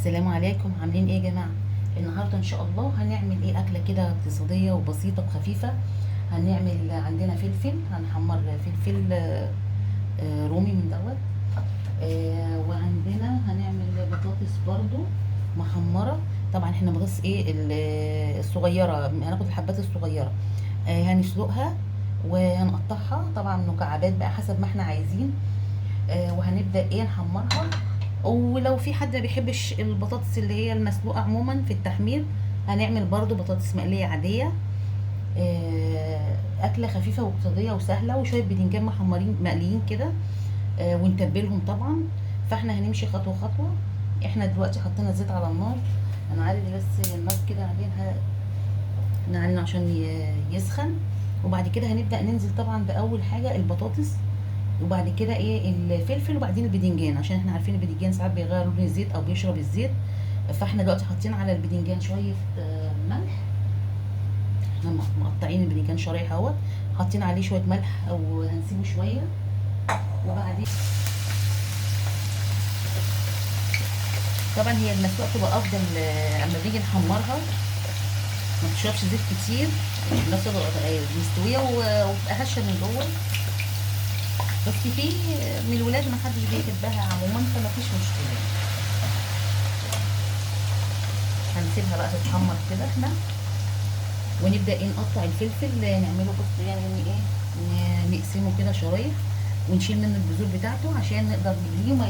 السلام عليكم، عاملين ايه يا جماعه؟ النهارده ان شاء الله هنعمل ايه اكله كده اقتصاديه وبسيطه وخفيفه. هنعمل عندنا فلفل، هنحمر فلفل رومي من دوت. وعندنا هنعمل بطاطس برضو محمره. طبعا احنا بنغص ايه الصغيره، هناخد الحبات الصغيره. هنسلقها وهنقطعها طبعا مكعبات بقى حسب ما احنا عايزين. وهنبدا ايه نحمرها. ولو في حد ما بيحبش البطاطس اللي هي المسلوقه عموما في التحمير، هنعمل برضو بطاطس مقليه عاديه. اكله خفيفه واقتصاديه وسهله، وشويه بدنجان محمرين مقليين كده. ونتبلهم طبعا. فاحنا هنمشي خطوه خطوه. احنا دلوقتي حطينا الزيت على النار. هنعلي بس النار كده عليها، نعلي عشان يسخن. وبعد كده هنبدا ننزل طبعا باول حاجه البطاطس، وبعد كده ايه الفلفل، وبعدين البدنجان، عشان احنا عارفين البدنجان ساعات بيغير لون الزيت او بيشرب الزيت. فاحنا دلوقتي حاطين على البدنجان شويه ملح. احنا مقطعين البدنجان شرايح اهوت، حاطين عليه شويه ملح او هنسيبه شويه. وبعدين طبعا هي المسلوقه تبقى افضل. اما بنيجي نحمرها ما تشربش زيت كتير، عشان نفس مستويه وتبقى هشه من جوه. بس في من الولاد ما حدش بيحبها عموما، فما فيش مشكله. هنسيبها بقى تتحمر كده احنا، ونبدا ايه نقطع الفلفل، نعمله بص يعني ايه، نقسمه كده شرايح، ونشيل منه البذور بتاعته عشان نقدر نقليه ما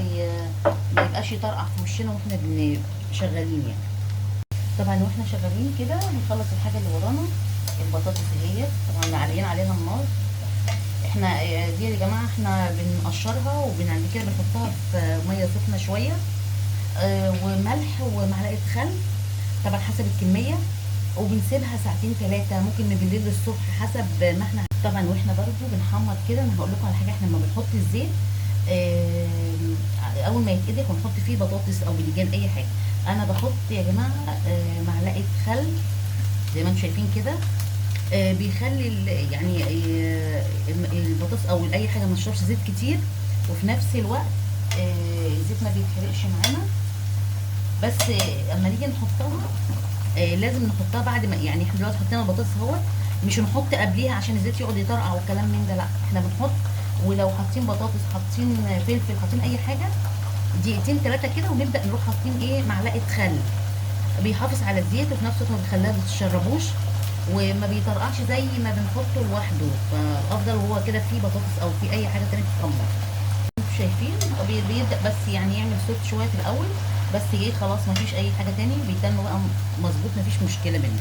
يبقاش يطرقع في وشنا واحنا شغالين يعني. طبعا واحنا شغالين كده بنخلص الحاجه اللي ورانا. البطاطس اهي طبعا معلقين عليها النار. احنا دي يا جماعه احنا بنقشرها وبعد كده بنحطها في ميه سخنه شويه. وملح ومعلقه خل، طبعا حسب الكميه. وبنسيبها ساعتين ثلاثه، ممكن من بالليل للصبح حسب ما احنا. طبعا واحنا برضو بنحمر كده، انا هقول لكم على حاجه. احنا لما بنحط الزيت اول ما يتقدح ونحط فيه بطاطس او بدنجان اي حاجه، انا بحط يا جماعه معلقه خل زي ما انتم شايفين كده. بيخلي يعني البطاطس او اي حاجه ما تشربش زيت كتير، وفي نفس الوقت الزيت ما بيتحرقش معانا. بس اما نيجي نحطها لازم نحطها بعد ما، يعني احنا دلوقتي حطينا البطاطس اهوت، مش هنحط قبليها عشان الزيت يقعد يطرقع والكلام من ده، لا احنا بنحط. ولو حاطين بطاطس، حاطين فلفل، حاطين اي حاجه، دقيقتين ثلاثه كده، ونبدا نروح حاطين ايه معلقه خل. بيحافظ على الزيت وفي نفس الوقت ما بيخليها ما تتشربوش، وما بيطرقعش زي ما بنحطه لوحده. فافضل وهو كده فيه بطاطس او في اي حاجه تانية بتتحمر. شايفين بيبدا بس يعني يعمل صوت شويه في الاول، بس ايه خلاص ما فيش اي حاجه تاني، بيتم بقى مظبوط، ما فيش مشكله منه.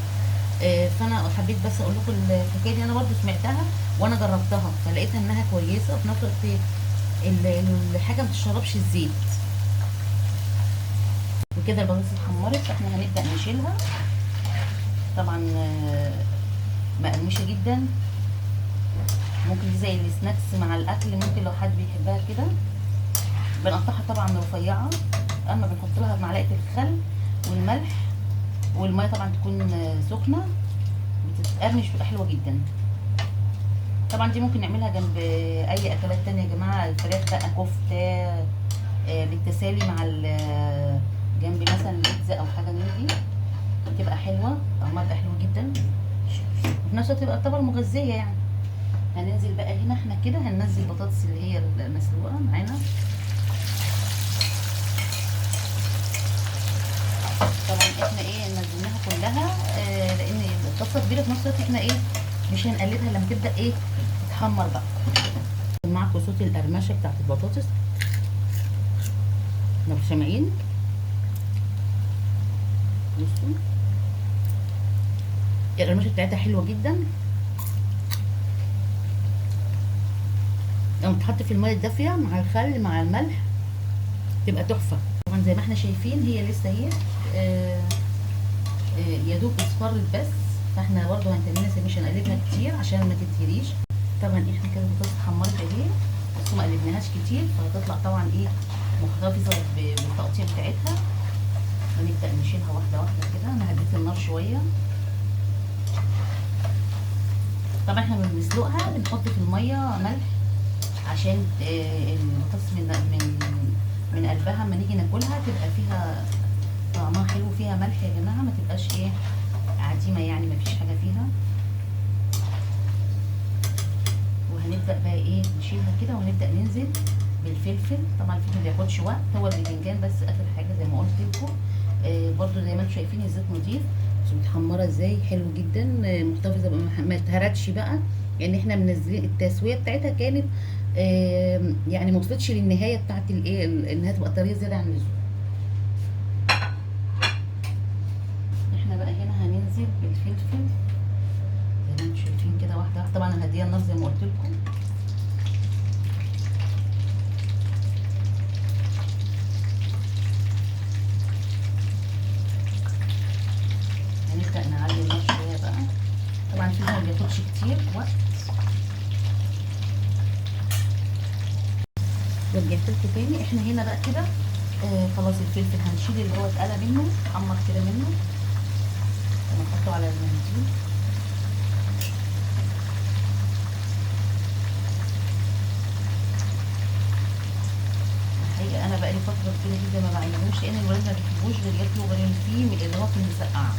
فانا حبيت بس اقول لكم الحكايه دي، انا برضو سمعتها وانا جربتها فلقيتها انها كويسه، وفي نفس الوقت الحاجه ما تشربش الزيت. وكده البطاطس اتحمرت، فاحنا هنبدا نشيلها. طبعا مقرمشه جدا، ممكن دي زي السناكس مع الاكل، ممكن لو حد بيحبها كده. بنقطعها طبعا رفيعه، اما بنحط لها معلقه الخل والملح، والميه طبعا تكون سخنه، بتتقرمش، بتبقى حلوه جدا. طبعا دي ممكن نعملها جنب اي اكلات تانية يا جماعه، الفراخ بقى كفته للتسالي مع جنب مثلا بيتزا او حاجه من دي، بتبقى حلوه، طعمها بيبقى حلو جدا، وفي نفس الوقت تبقى طبعا مغذيه يعني. هننزل بقى هنا احنا كده، هننزل البطاطس اللي هي المسلوقه معانا. طبعا احنا ايه نزلناها كلها لان الطاسه كبيره، في نفس الوقت احنا ايه مش هنقلبها لما تبدا ايه تتحمر بقى. معاكم صوت القرمشه بتاعت البطاطس لو سامعين. بصوا القرمشه بتاعتها حلوه جدا، لما تتحط في الميه الدافيه مع الخل مع الملح تبقى تحفه. طبعا زي ما احنا شايفين هي لسه هي يا دوب اصفرت بس، فاحنا برضو هنتمنى مش هنقلبها كتير عشان ما تتهريش. طبعا احنا كده البطاطس اتحمرت اهي، بس ما قلبناهاش كتير، فهتطلع طبعا ايه محتفظه بالتقطيع بتاعتها. هنبدا نشيلها واحده واحده كده، انا هديت النار شويه. طبعا احنا لما بنسلقها بنحط في الميه ملح عشان البطاطس من قلبها اما نيجي ناكلها تبقى فيها حلو، فيها ملح يا جماعه، ما تبقاش ايه عديمه يعني، ما فيش حاجه فيها. وهنبدا بقى ايه نشيلها كده، ونبدا ننزل بالفلفل. طبعا الفلفل ما بياخدش وقت، هو الباذنجان بس اخر حاجه زي ما قلت لكم. برضو زي ما انتم شايفين الزيت نضيف، بس متحمره ازاي حلو جدا. محتفظه ما اتهرتش بقى، يعني احنا منزلين التسويه بتاعتها كانت يعني ما وصلتش للنهايه بتاعت الايه انها تبقى طريه زياده عن اللزوم. احنا بقى هنا هننزل بالفلفل زي ما انتم شايفين كده، واحده واحده. طبعا انا هديها النار زي ما قلت لكم. هنبدا نعلي النار شويه بقى. طبعا الفلفل ما بياخدش كتير وقت. ورجعت لكم تاني. احنا هنا بقى كده خلاص الفلفل هنشيل اللي هو اتقلى منه، اتحمر كده منه، ونحطه على المنديل. الحقيقه انا بقالي فتره كده جدا ما بعملوش، لان الولاد ما بيحبوش غير ياكلوا غير فيه اللي هو في المسقعه.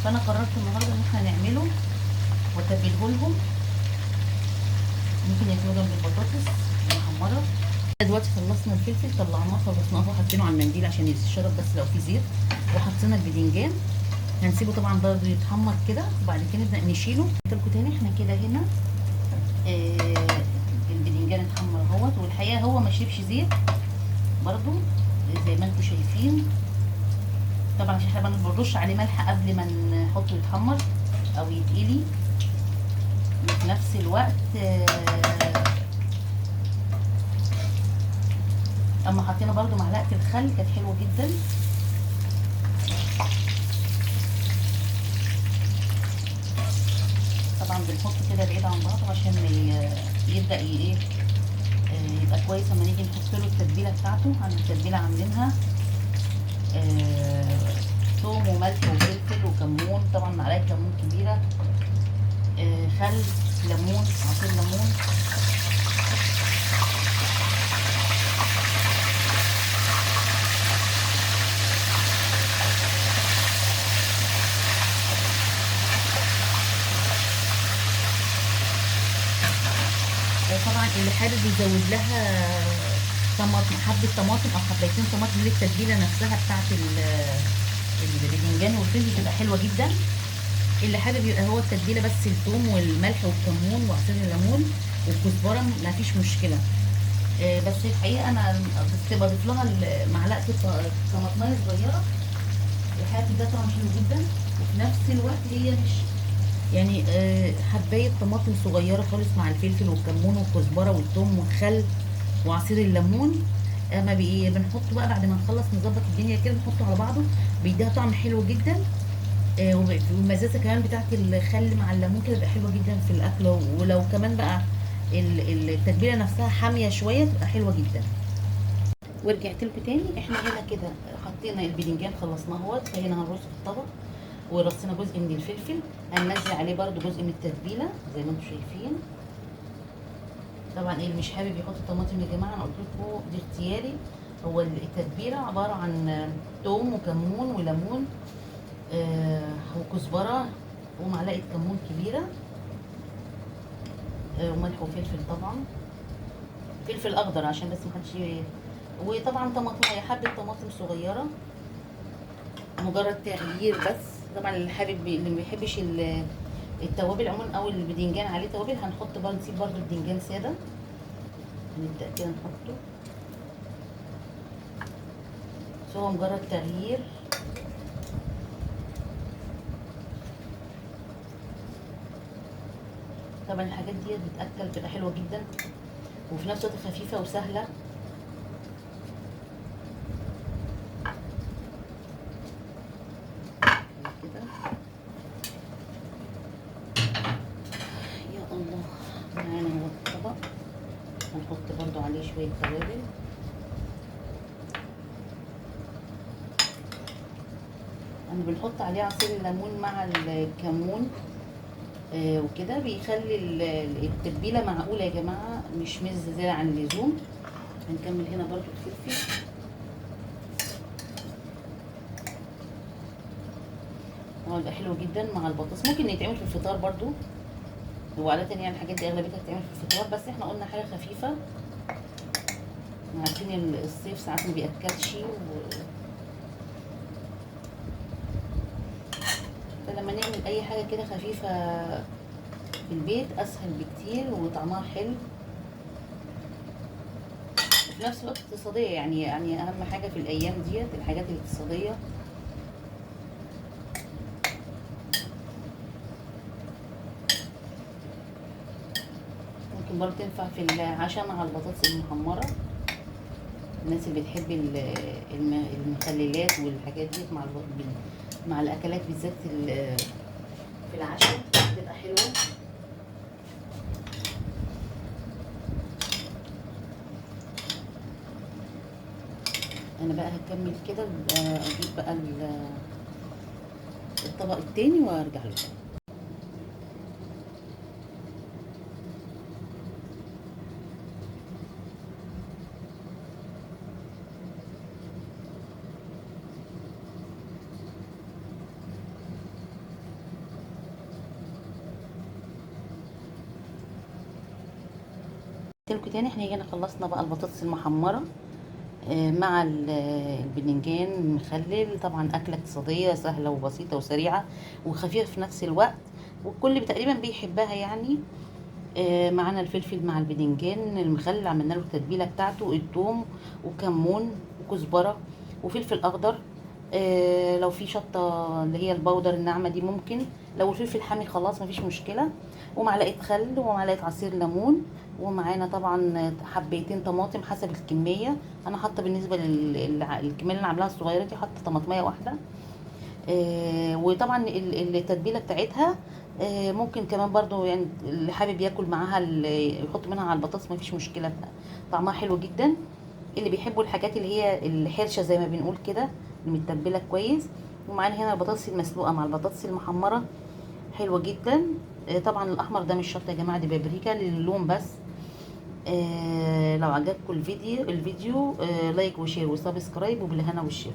فانا قررت النهارده ان احنا نعمله واتبله لهم. ممكن ياكلوه جنب البطاطس المحمره. دلوقتي خلصنا الفلفل، طلعناه خلصناه وحطينه على المنديل عشان يتشرب بس لو في زيت. وحطينا الباذنجان، هنسيبه طبعا برضه يتحمر كده، وبعد كده نبدا نشيله. قلت لكم تاني احنا كده هنا الباذنجان اتحمر اهوت، والحقيقه هو ما شربش زيت برضه زي ما انتم شايفين. طبعا عشان احنا بنرش عليه ملح قبل ما نحطه يتحمر او يتقلي. وفي نفس الوقت اما حطينا برضو معلقه الخل كانت حلوه جدا. طبعا بنحط كده بعيد عن بعضه عشان يبدا ايه يبقى كويس. اما نيجي نحط له التتبيله بتاعته، عن التتبيله عاملينها ثوم وملح وفلفل وكمون، طبعا معلقه كمون كبيره، خل، ليمون، عصير ليمون. طبعا اللي حابب يزود لها طماطم، حبه طماطم او حبيتين طماطم للتتبيله نفسها بتاعت الباذنجان والفلفل بتبقى حلوه جدا. اللي حابب يبقى هو التتبيله بس الثوم والملح والكمون وعصير الليمون والكزبره ما فيش مشكله. بس الحقيقه انا بضيف لها معلقه طماطمايه صغيره. الحقيقه ده طعم حلو جدا، وفي نفس الوقت هي مش يعني حبايه طماطم صغيره خالص مع الفلفل والكمون والكزبره والثوم والخل وعصير الليمون. اما بنحطه بقى بعد ما نخلص نظبط الدنيا كده، نحطه على بعضه بيديها طعم حلو جدا. والمزازه كمان بتاعت الخل مع الليمون كده بتبقى حلوه جدا في الاكل. ولو كمان بقى التتبيله نفسها حاميه شويه تبقى حلوه جدا. ورجعت لكم تاني. احنا هنا كده حطينا الباذنجان خلصناه اهوت، فهنا هنرص في الطبق. ورصينا جزء من الفلفل، هننزل عليه برده جزء من التتبيله زي ما انتم شايفين. طبعا اللي مش حابب يحط طماطم يا جماعه انا قلت لكم دي اختياري. هو التتبيله عباره عن ثوم وكمون وليمون وكزبره ومعلقه كمون كبيره وملح وفلفل، طبعا فلفل اخضر عشان بس محدش وطبعا طماطم، حبه طماطم صغيره مجرد تغيير بس. طبعا اللي حابب اللي ما بيحبش التوابل عموما او الباذنجان عليه توابل هنحط برضه، نسيب برضه الباذنجان ساده. نبدا كده نحطه، بس هو مجرد تغيير. طبعا الحاجات دي بتاكل بتبقى حلوه جدا، وفي نفس الوقت خفيفه وسهله. كده يا الله. معانا هو الطبق، هنحط برضو عليه شويه توابل. انا بنحط عليه عصير الليمون مع الكمون وكده بيخلي التتبيله معقوله يا جماعه، مش زياده عن اللزوم. هنكمل هنا برضو الفلفل. هو يبقى حلو جدا مع البطاطس. ممكن يتعمل في الفطار برضو، هو عادة يعني الحاجات دي اغلبيتها بتتعمل في الفطار، بس احنا قلنا حاجة خفيفة. عارفين الصيف ساعات ما بياكلش فلما نعمل اي حاجة كده خفيفة في البيت اسهل بكتير وطعمها حلو، وفي نفس الوقت اقتصادية. يعني اهم حاجة في الايام ديت الحاجات الاقتصادية. ممكن برضه تنفع في العشاء مع البطاطس المحمرة، الناس اللي بتحب المخللات والحاجات دي مع الاكلات بالذات في العشاء بتبقى حلوة. انا بقى هكمل كده، اجيب بقى الطبق التاني وارجع لكم. قلت لكم تاني احنا هنا خلصنا بقى البطاطس المحمره مع الباذنجان المخلل. طبعا اكله اقتصاديه سهله وبسيطه وسريعه وخفيفه في نفس الوقت، والكل تقريبا بيحبها يعني. معانا الفلفل مع الباذنجان المخلل، عملنا له التتبيله بتاعته، الثوم وكمون وكزبره وفلفل اخضر. لو في شطه اللي هي البودر الناعمه دي ممكن، لو الفلفل حامي خلاص مفيش مشكله. ومعلقه خل ومعلقه عصير ليمون. ومعانا طبعا حبيتين طماطم حسب الكميه. انا حاطه بالنسبه للكميه اللي انا عاملاها الصغيره دي، حاطه طماطميه واحده. وطبعا التتبيله بتاعتها ممكن كمان برضو يعني اللي حابب ياكل معاها يحط منها على البطاطس مفيش مشكله، طعمها حلو جدا. اللي بيحبوا الحاجات اللي هي الحرشه زي ما بنقول كده، المتبله كويس. ومعانا هنا البطاطس المسلوقه مع البطاطس المحمره حلوه جدا. طبعا الاحمر ده مش شطه يا جماعه، دي بابريكا للون بس. لو عجبكم الفيديو لايك وشير وسبسكرايب، وبالهنا والشفا.